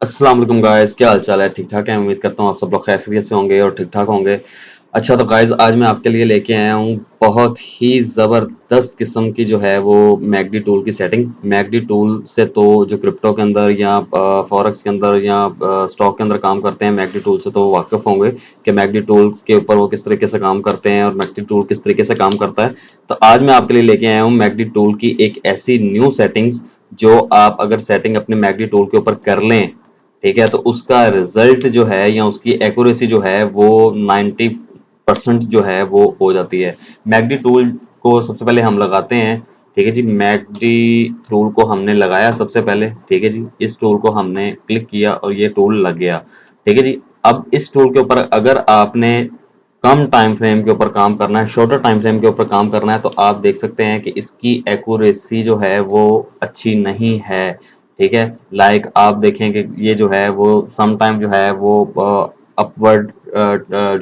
अस्सलाम वालेकुम गाइस, क्या हाल चाल है? ठीक ठाक है। उम्मीद करता हूँ आप सब लोग खैरियत से होंगे और ठीक ठाक होंगे। अच्छा तो गाइस, आज मैं आपके लिए लेके आया हूँ बहुत ही ज़बरदस्त किस्म की जो है वो मैकडी टूल की सेटिंग। मैकडी टूल से तो जो क्रिप्टो के अंदर या फॉरेक्स के अंदर या स्टॉक के अंदर काम करते हैं, मैकडी टूल से तो वाकिफ़ होंगे कि मैकडी टूल के ऊपर वो किस तरीके से काम करते हैं और मैकडी टूल किस तरीके से काम करता है। तो आज मैं आपके लिए लेके आया हूँ मैकडी टूल की एक ऐसी न्यू सेटिंग्स जो आप अगर सेटिंग अपने मैकडी टूल के ऊपर कर लें, ठीक है, तो उसका रिजल्ट जो है या उसकी एक्यूरेसी जो है वो 90% जो है वो हो जाती है। मैकडी टूल को सबसे पहले हम लगाते हैं, ठीक है जी। मैकडी टूल को हमने लगाया सबसे पहले, ठीक है जी। इस टूल को हमने क्लिक किया और ये टूल लग गया, ठीक है जी। अब इस टूल के ऊपर अगर आपने कम टाइम फ्रेम के ऊपर काम करना है, शॉर्टर टाइम फ्रेम के ऊपर काम करना है, तो आप देख सकते हैं कि इसकी एक्यूरेसी जो है वो अच्छी नहीं है, ठीक है। लाइक आप देखें कि ये जो है वो सम टाइम जो है वो अपवर्ड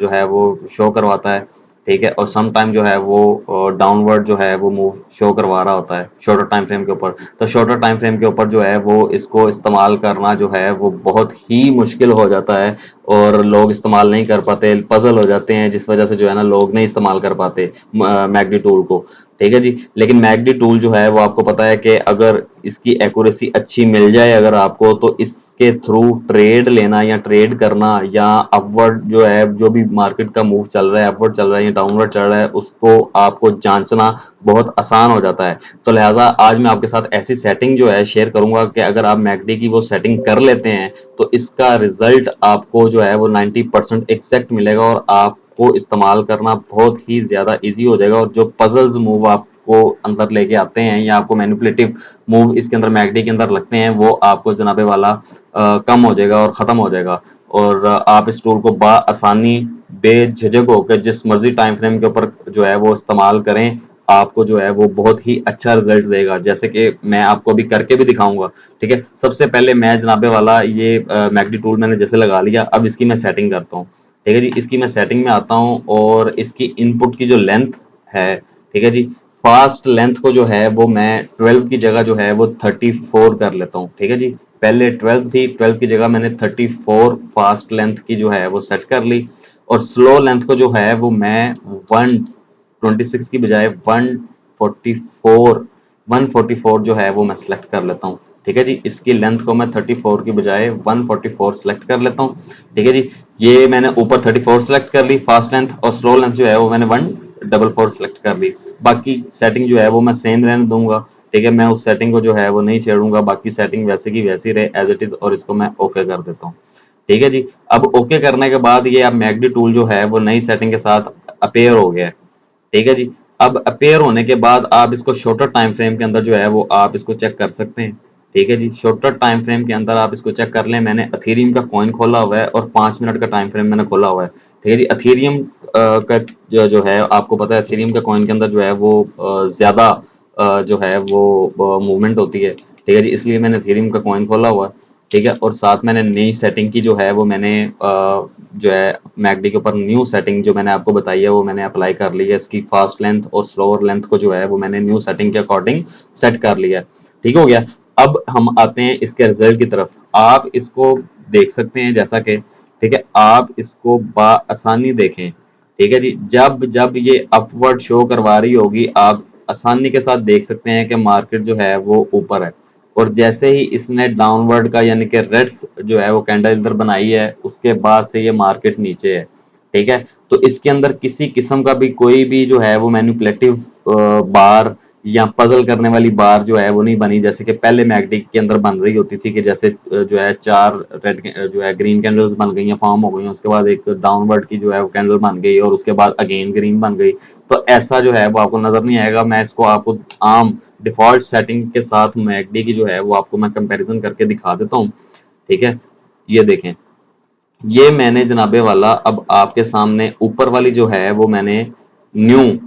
जो है वो शो करवाता है, ठीक है, और सम टाइम जो है वो डाउनवर्ड जो है वो मूव शो करवा रहा होता है शॉर्टर टाइम फ्रेम के ऊपर। तो शॉर्टर टाइम फ्रेम के ऊपर जो है वो इसको इस्तेमाल करना जो है वो बहुत ही मुश्किल हो जाता है और लोग इस्तेमाल नहीं कर पाते, पजल हो जाते हैं, जिस वजह से जो है ना लोग नहीं इस्तेमाल कर पाते मैकडी टूल को, ठीक है जी। लेकिन मैकडी टूल जो है वो आपको पता है कि अगर इसकी एक्यूरेसी अच्छी मिल जाए अगर आपको, तो इसके थ्रू ट्रेड लेना या ट्रेड करना या अपवर्ड जो है जो भी मार्केट का मूव चल रहा है, अपवर्ड चल रहा है या डाउनवर्ड चल रहा है, उसको आपको जांचना बहुत आसान हो जाता है। तो लिहाजा आज मैं आपके साथ ऐसी सेटिंग जो है शेयर करूंगा कि अगर आप मैकडी की वो सेटिंग कर लेते हैं तो इसका रिजल्ट आपको जो है वो 90% एक्सैक्ट मिलेगा और आपको इस्तेमाल करना बहुत ही ज़्यादा ईजी हो जाएगा। और जो पजल्स मूव आपको अंदर लेके आते हैं या आपको मैनिपुलेटिव मूव इसके अंदर मैकडी के अंदर लगते हैं, वो आपको जनाबे वाला कम हो जाएगा और ख़त्म हो जाएगा। और आप इस टूल को आसानी बेझिझक होकर जिस मर्जी टाइम फ्रेम के ऊपर जो है वो इस्तेमाल करें, आपको जो है वो बहुत ही अच्छा रिजल्ट देगा, जैसे कि मैं आपको अभी करके भी दिखाऊंगा, ठीक है। सबसे पहले मैं जनाबे वाला ये मैकडी टूल मैंने जैसे लगा लिया, अब इसकी मैं सेटिंग करता हूँ, ठीक है जी। इसकी मैं सेटिंग में आता हूँ और इसकी इनपुट की जो लेंथ है, ठीक है जी, फास्ट लेंथ को जो है वो मैं 12 की जगह जो है वो 34 कर लेता हूँ, ठीक है जी। पहले 12 थी, 12 की जगह मैंने 34 फास्ट लेंथ की जो है वो सेट कर ली। और स्लो लेंथ को जो है वो मैं 126 की बजाय 144 जो है वो मैं सिलेक्ट कर लेता हूँ, ठीक है जी। इसकी लेंथ को मैं 34 की बजाय 144 सिलेक्ट कर लेता हूँ, ठीक है जी। ये मैंने ऊपर 34 सिलेक्ट कर ली फास्ट लेंथ, और स्लो लेंथ जो है वो मैंने 144 सिलेक्ट कर ली। बाकी सेटिंग जो है वो मैं सेम रहने दूंगा, ठीक है। मैं उस सेटिंग को जो है वो नहीं छेड़ूंगा, बाकी सेटिंग वैसे की वैसी रहे एज इट इज, और इसको मैं ओके कर देता हूँ, ठीक है जी। अब ओके करने के बाद ये अब मैकडी टूल जो है वो नई सेटिंग के साथ अपेयर हो गया है, ठीक है जी। अब अपेयर होने के बाद आप इसको शॉर्टर टाइम फ्रेम के अंदर जो है वो आप इसको चेक कर सकते हैं, ठीक है जी। शॉर्टर टाइम फ्रेम के अंदर आप इसको चेक कर लें। मैंने अथेरियम का कॉइन खोला हुआ है और 5 मिनट का टाइम फ्रेम मैंने खोला हुआ है, ठीक है जी। अथेरियम का जो है आपको पता है, अथेरियम का कॉइन के अंदर जो है वो ज्यादा जो है वो मूवमेंट होती है, ठीक है जी। इसलिए मैंने अथेरियम का कॉइन खोला हुआ है, ठीक है। और साथ मैंने नई सेटिंग की जो है वो मैंने जो है मैकडी के ऊपर न्यू सेटिंग जो मैंने आपको बताई है वो मैंने अप्लाई कर ली है। इसकी फास्ट लेंथ और स्लोअर लेंथ को जो है वो मैंने न्यू सेटिंग के अकॉर्डिंग सेट कर लिया है, ठीक हो गया। अब हम आते हैं इसके रिजल्ट की तरफ। आप इसको देख सकते हैं जैसा कि, ठीक है, आप इसको आसानी देखें, ठीक है जी। जब जब ये अपवर्ड शो करवा रही होगी आप आसानी के साथ देख सकते हैं कि मार्केट जो है वो ऊपर है, और जैसे ही इसने डाउनवर्ड का यानी कि रेड्स जो है वो कैंडल इधर बनाई है, उसके बाद से ये मार्केट नीचे है, ठीक है। तो इसके अंदर किसी किस्म का भी कोई भी जो है वो मैनिपुलेटिव बार या पजल करने वाली बार जो है वो नहीं बनी, जैसे कि पहले मैकडी के अंदर बन रही होती थी कि जैसे जो है 4 रेड जो है ग्रीन कैंडल्स बन गई हैं, फॉर्म हो गई हैं, उसके बाद एक डाउनवर्ड की जो है वो कैंडल बन गई और उसके बाद अगेन ग्रीन बन गई। तो ऐसा जो है वो आपको नजर नहीं आएगा। मैं इसको आपको आम डिफॉल्ट सेटिंग के साथ मैकडी की जो है वो आपको मैं कंपैरिजन करके दिखा देता हूँ, ठीक है। ये देखें, ये मैंने जनाबे वाला अब आपके सामने ऊपर वाली जो है वो मैंने न्यू,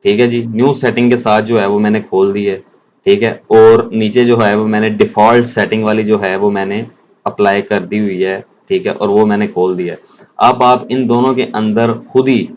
ठीक है जी, न्यू सेटिंग के साथ जो है वो मैंने खोल दी है, ठीक है। और नीचे जो है वो मैंने डिफॉल्ट सेटिंग वाली जो है वो मैंने अप्लाई कर दी हुई है, ठीक है, और वो मैंने खोल दिया है। अब आप इन दोनों के अंदर खुद ही,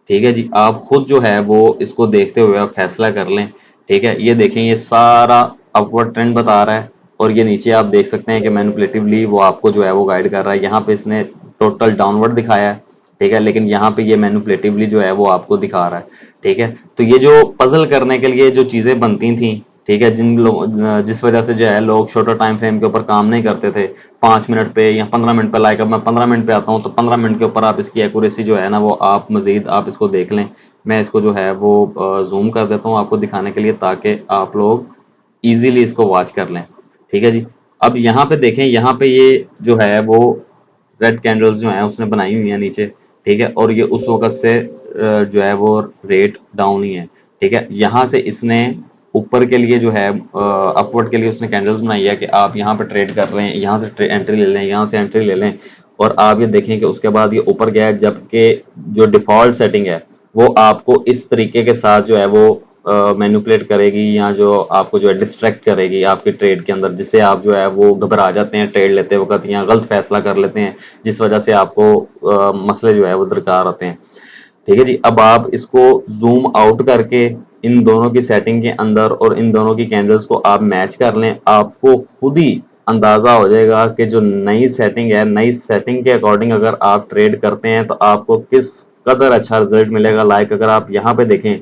ठीक है जी, आप खुद जो है वो इसको देखते हुए आप फैसला कर लें, ठीक है। ये देखें, ये सारा अपवर्ड ट्रेंड बता रहा है और ये नीचे आप देख सकते हैं कि मैनिपुलेटिवली वो आपको जो है वो गाइड कर रहा है। यहाँ पे इसने टोटल डाउनवर्ड दिखाया है, ठीक है, लेकिन यहाँ पे ये मैनिपुलेटिवली जो है वो आपको दिखा रहा है, ठीक है। तो ये जो पजल करने के लिए जो चीजें बनती थी, ठीक है, जिस वजह से जो है लोग शॉर्टर टाइम फ्रेम के ऊपर काम नहीं करते थे, 5 मिनट पे या 15 मिनट पे, लाइक अब मैं 15 मिनट पे आता हूँ तो 15 मिनट के ऊपर आप इसकी एक्यूरेसी जो है ना वो आप मजीद आप इसको देख लें। मैं इसको जो है वो जूम कर देता हूँ आपको दिखाने के लिए, ताकि आप लोग इजीली इसको वॉच कर लें, ठीक है जी। अब यहाँ पे देखें, यहाँ पे ये जो है वो रेड कैंडल्स जो हैं उसने बनाई हुई हैं नीचे, ठीक है, और ये उस वक्त से जो है वो रेट डाउन ही है, ठीक है। यहाँ से इसने ऊपर के लिए जो है अपवर्ड के लिए उसने कैंडल्स बनाई है कि आप यहाँ पे ट्रेड कर रहे हैं, यहाँ से एंट्री ले लें, यहाँ से एंट्री ले लें, और आप ये देखें कि उसके बाद ये ऊपर गया है, जबकि जो डिफॉल्ट सेटिंग है वो आपको इस तरीके के साथ जो है वो मैनिपुलेट करेगी, या जो आपको जो है डिस्ट्रैक्ट करेगी आपके ट्रेड के अंदर, जिससे आप जो है वो घबरा जाते हैं ट्रेड लेते वक्त, या गलत फैसला कर लेते हैं, जिस वजह से आपको मसले जो है वो दरकार आते हैं, ठीक है जी। अब आप इसको जूम आउट करके इन दोनों की सेटिंग के अंदर और इन दोनों की कैंडल्स को आप मैच कर लें, आपको खुद ही अंदाजा हो जाएगा कि जो नई सेटिंग है, नई सेटिंग के अकॉर्डिंग अगर आप ट्रेड करते हैं तो आपको किस कदर अच्छा रिजल्ट मिलेगा। लाइक अगर आप यहाँ पे देखें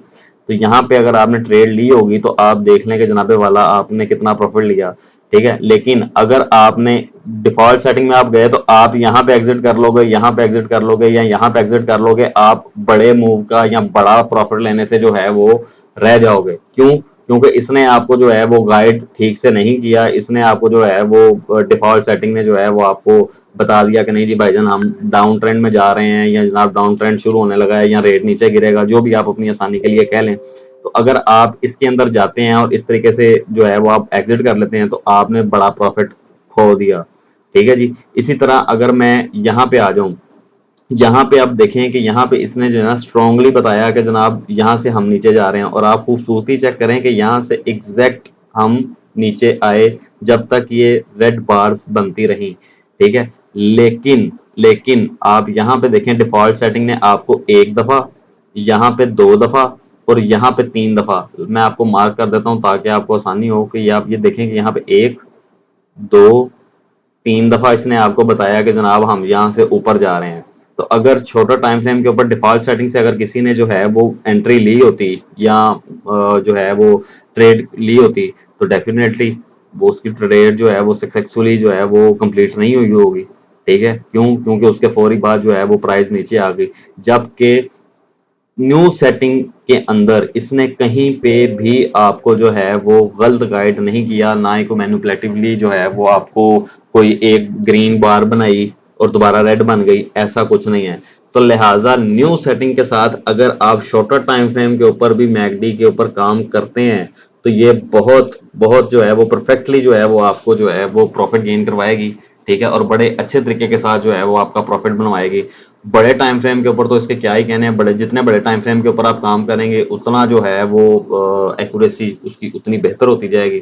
तो यहाँ पे अगर आपने ट्रेड ली होगी तो आप देख लें कि जनाबे वाला आपने कितना प्रॉफिट लिया, ठीक है। लेकिन अगर आपने डिफॉल्ट सेटिंग में आप गए तो आप यहाँ पे एग्जिट कर लोगे, यहाँ पे एग्जिट कर लोगे, या यहाँ पे एग्जिट कर लोगे, आप बड़े मूव का या बड़ा प्रॉफिट लेने से जो है वो रह जाओगे। क्यों? क्योंकि इसने आपको जो है वो गाइड ठीक से नहीं किया, इसने आपको जो है वो डिफॉल्ट सेटिंग ने जो है वो आपको बता दिया कि नहीं जी भाईजान हम डाउन ट्रेंड में जा रहे हैं, या जनाब डाउन ट्रेंड शुरू होने लगा है, या रेट नीचे गिरेगा, जो भी आप अपनी आसानी के लिए कह लें। तो अगर आप इसके अंदर जाते हैं और इस तरीके से जो है वो आप एग्जिट कर लेते हैं तो आपने बड़ा प्रॉफिट खो दिया, ठीक है जी। इसी तरह अगर मैं यहाँ पे आ जाऊं, यहाँ पे आप देखें कि यहाँ पे इसने जो है ना स्ट्रांगली बताया कि जनाब यहाँ से हम नीचे जा रहे हैं, और आप खूबसूरती चेक करें कि यहाँ से एग्जैक्ट हम नीचे आए जब तक ये रेड बार्स बनती रही, ठीक है। लेकिन लेकिन आप यहाँ पे देखें डिफॉल्ट सेटिंग ने आपको एक दफा, यहाँ पे दो दफा, और यहाँ पे 3 दफा, मैं आपको मार्क कर देता हूँ ताकि आपको आसानी हो कि आप ये देखें कि यहाँ पे 1, 2, 3 दफा इसने आपको बताया कि जनाब हम यहाँ से ऊपर जा रहे हैं। तो अगर छोटा टाइम फ्रेम के ऊपर डिफॉल्ट सेटिंग से अगर किसी ने जो है वो एंट्री ली होती, या जो है वो ट्रेड ली होती, तो डेफिनेटली वो उसकी ट्रेड जो है वो सक्सेसफुली जो है वो कंप्लीट नहीं हुई होगी, ठीक है। क्यों? क्योंकि उसके फौरी बाद जो है वो प्राइस नीचे आ गई, जबकि न्यू सेटिंग के अंदर इसने कहीं पे भी आपको जो है वो गलत गाइड नहीं किया, ना ही को मैनिपुलेटिवली जो है वो आपको कोई एक ग्रीन बार बनाई और दोबारा रेड बन गई, ऐसा कुछ नहीं है। तो लिहाजा न्यू सेटिंग के साथ अगर आप शॉर्टर टाइम फ्रेम के ऊपर भी मैकडी के ऊपर काम करते हैं तो ये बहुत बहुत जो है वो परफेक्टली जो है वो आपको जो है वो प्रॉफिट गेन करवाएगी, ठीक है, और बड़े अच्छे तरीके के साथ जो है वो आपका प्रॉफिट बनवाएगी। बड़े टाइम फ्रेम के ऊपर तो इसके क्या ही कहने हैं, बड़े जितने बड़े टाइम फ्रेम के ऊपर आप काम करेंगे उतना जो है वो एक्यूरेसी उसकी उतनी बेहतर होती जाएगी।